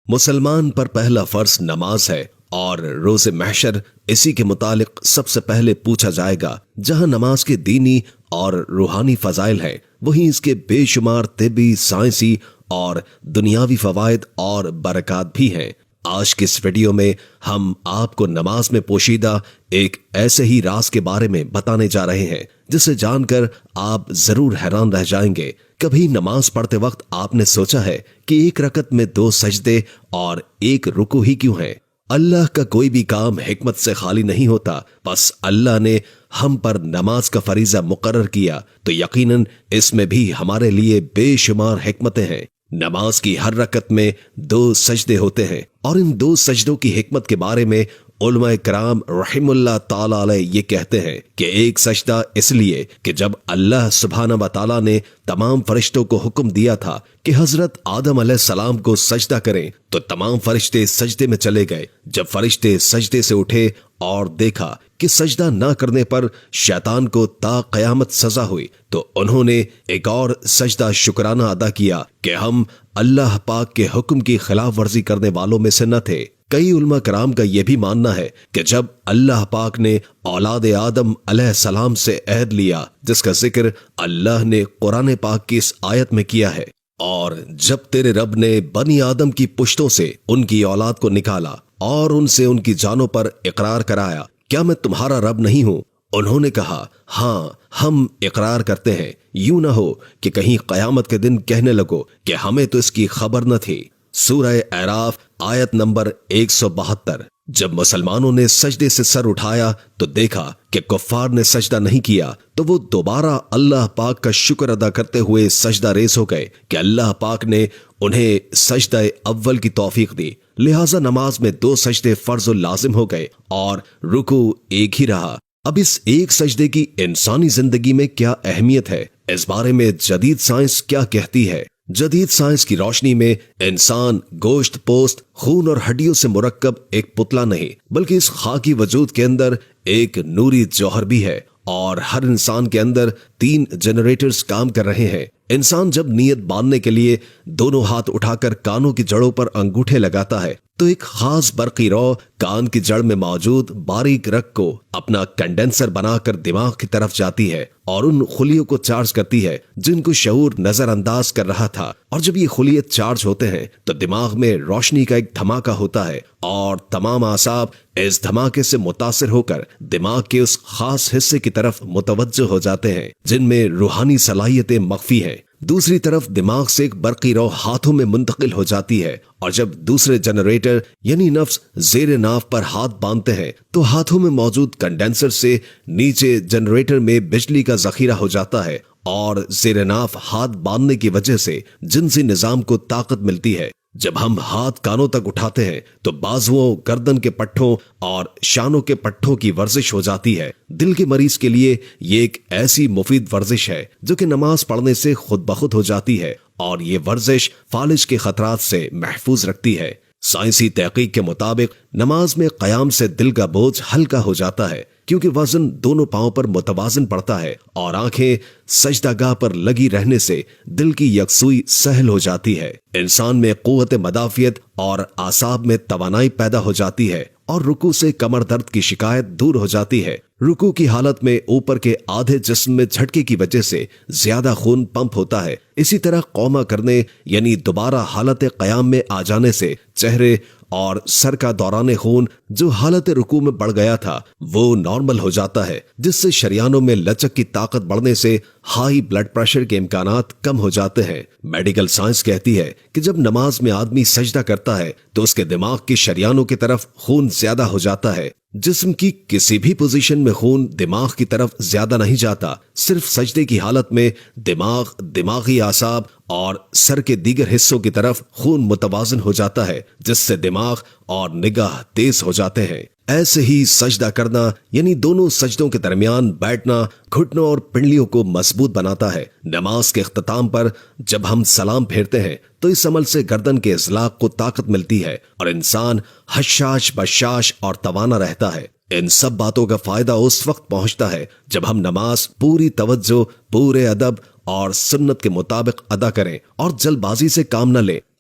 مسلمان پر پہلا فرض نماز ہے اور روز محشر اسی کے متعلق سب سے پہلے پوچھا جائے گا۔ جہاں نماز کے دینی اور روحانی فضائل ہیں، وہیں اس کے بے شمار طبی، سائنسی اور دنیاوی فوائد اور برکات بھی ہیں۔ آج کے اس ویڈیو میں ہم آپ کو نماز میں پوشیدہ ایک ایسے ہی راز کے بارے میں بتانے جا رہے ہیں جسے جان کر آپ ضرور حیران رہ جائیں گے۔ کبھی نماز پڑھتے وقت آپ نے سوچا ہے کہ ایک رکعت میں 2 سجدے اور 1 رکوع ہی کیوں ہیں؟ اللہ کا کوئی بھی کام حکمت سے خالی نہیں ہوتا۔ بس اللہ نے ہم پر نماز کا فریضہ مقرر کیا تو یقیناً اس میں بھی ہمارے لیے بے شمار حکمتیں ہیں۔ نماز کی ہر رکعت میں 2 سجدے ہوتے ہیں اور ان 2 سجدوں کی حکمت کے بارے میں علماء کرام رحم اللہ تعالی علیہ یہ کہتے ہیں کہ ایک سجدہ اس لیے کہ جب اللہ سبحانہ و تعالی نے تمام فرشتوں کو حکم دیا تھا کہ حضرت آدم علیہ السلام کو سجدہ کریں تو تمام فرشتے سجدے میں چلے گئے۔ جب فرشتے سجدے سے اٹھے اور دیکھا کہ سجدہ نہ کرنے پر شیطان کو تا قیامت سزا ہوئی تو انہوں نے ایک اور سجدہ شکرانہ ادا کیا کہ ہم اللہ پاک کے حکم کی خلاف ورزی کرنے والوں میں سے نہ تھے۔ کئی علماء کرام کا یہ بھی ماننا ہے کہ جب اللہ پاک نے اولاد آدم علیہ السلام سے عہد لیا، جس کا ذکر اللہ نے قرآن پاک کی اس آیت میں کیا ہے، اور جب تیرے رب نے بنی آدم کی پشتوں سے ان کی اولاد کو نکالا اور ان سے ان کی جانوں پر اقرار کرایا، کیا میں تمہارا رب نہیں ہوں؟ انہوں نے کہا ہاں ہم اقرار کرتے ہیں، یوں نہ ہو کہ کہیں قیامت کے دن کہنے لگو کہ ہمیں تو اس کی خبر نہ تھی۔ سورہ اعراف آیت نمبر 172۔ جب مسلمانوں نے سجدے سے سر اٹھایا تو دیکھا کہ کفار نے سجدہ نہیں کیا تو وہ دوبارہ اللہ پاک کا شکر ادا کرتے ہوئے سجدہ ریز ہو گئے کہ اللہ پاک نے انہیں سجدہ اول کی توفیق دی۔ لہٰذا نماز میں 2 سجدے فرض و لازم ہو گئے اور رکوع ایک ہی رہا۔ اب اس ایک سجدے کی انسانی زندگی میں کیا اہمیت ہے، اس بارے میں جدید سائنس کیا کہتی ہے؟ جدید سائنس کی روشنی میں انسان گوشت، پوست، خون اور ہڈیوں سے مرکب ایک پتلا نہیں بلکہ اس خاکی وجود کے اندر ایک نوری جوہر بھی ہے، اور ہر انسان کے اندر 3 جنریٹرز کام کر رہے ہیں۔ انسان جب نیت باندھنے کے لیے دونوں ہاتھ اٹھا کر کانوں کی جڑوں پر انگوٹھے لگاتا ہے تو ایک خاص برقی رو کان کی جڑ میں موجود باریک رگ کو اپنا کنڈنسر بنا کر دماغ کی طرف جاتی ہے اور ان خلیوں کو چارج کرتی ہے جن کو شعور نظر انداز کر رہا تھا، اور جب یہ خلیے چارج ہوتے ہیں تو دماغ میں روشنی کا ایک دھماکہ ہوتا ہے اور تمام اعصاب اس دھماکے سے متاثر ہو کر دماغ کے اس خاص حصے کی طرف متوجہ ہو جاتے ہیں جن میں روحانی صلاحیتیں مخفی ہیں۔ دوسری طرف دماغ سے ایک برقی رو ہاتھوں میں منتقل ہو جاتی ہے، اور جب دوسرے جنریٹر یعنی نفس زیر ناف پر ہاتھ باندھتے ہیں تو ہاتھوں میں موجود کنڈنسر سے نیچے جنریٹر میں بجلی کا ذخیرہ ہو جاتا ہے، اور زیر ناف ہاتھ باندھنے کی وجہ سے جنسی نظام کو طاقت ملتی ہے۔ جب ہم ہاتھ کانوں تک اٹھاتے ہیں تو بازوؤں، گردن کے پٹھوں اور شانوں کے پٹھوں کی ورزش ہو جاتی ہے۔ دل کے مریض کے لیے یہ ایک ایسی مفید ورزش ہے جو کہ نماز پڑھنے سے خود بخود ہو جاتی ہے، اور یہ ورزش فالج کے خطرات سے محفوظ رکھتی ہے۔ سائنسی تحقیق کے مطابق نماز میں قیام سے دل کا بوجھ ہلکا ہو جاتا ہے کیونکہ وزن دونوں پاؤں پر متوازن پڑتا ہے، اور آنکھیں سجدہ گاہ پر لگی رہنے سے دل کی یکسوئی سہل ہو جاتی ہے۔ انسان میں قوت مدافعت اور اعصاب میں توانائی پیدا ہو جاتی ہے، اور رکوع سے کمر درد کی شکایت دور ہو جاتی ہے۔ رکوع کی حالت میں اوپر کے آدھے جسم میں جھٹکے کی وجہ سے زیادہ خون پمپ ہوتا ہے۔ اسی طرح قوما کرنے یعنی دوبارہ حالت قیام میں آ جانے سے چہرے اور سر کا دوران خون جو حالت رکوع میں بڑھ گیا تھا وہ نارمل ہو جاتا ہے، جس سے شریانوں میں لچک کی طاقت بڑھنے سے ہائی بلڈ پریشر کے امکانات کم ہو جاتے ہیں۔ میڈیکل سائنس کہتی ہے کہ جب نماز میں آدمی سجدہ کرتا ہے تو اس کے دماغ کی شریانوں کی طرف خون زیادہ ہو جاتا ہے۔ جسم کی کسی بھی پوزیشن میں خون دماغ کی طرف زیادہ نہیں جاتا، صرف سجدے کی حالت میں دماغ، دماغی اعصاب اور سر کے دیگر حصوں کی طرف خون متوازن ہو جاتا ہے، جس سے دماغ اور نگاہ تیز ہو جاتے ہیں۔ ایسے ہی سجدہ کرنا یعنی دونوں سجدوں کے درمیان بیٹھنا گھٹنوں اور پنڈلیوں کو مضبوط بناتا ہے۔ نماز کے اختتام پر جب ہم سلام پھیرتے ہیں تو اس عمل سے گردن کے اضلاع کو طاقت ملتی ہے اور انسان حشاش بشاش اور توانا رہتا ہے۔ ان سب باتوں کا فائدہ اس وقت پہنچتا ہے جب ہم نماز پوری توجہ، پورے ادب اور سنت کے مطابق ادا کریں اور جلد بازی سے کام نہ لیں۔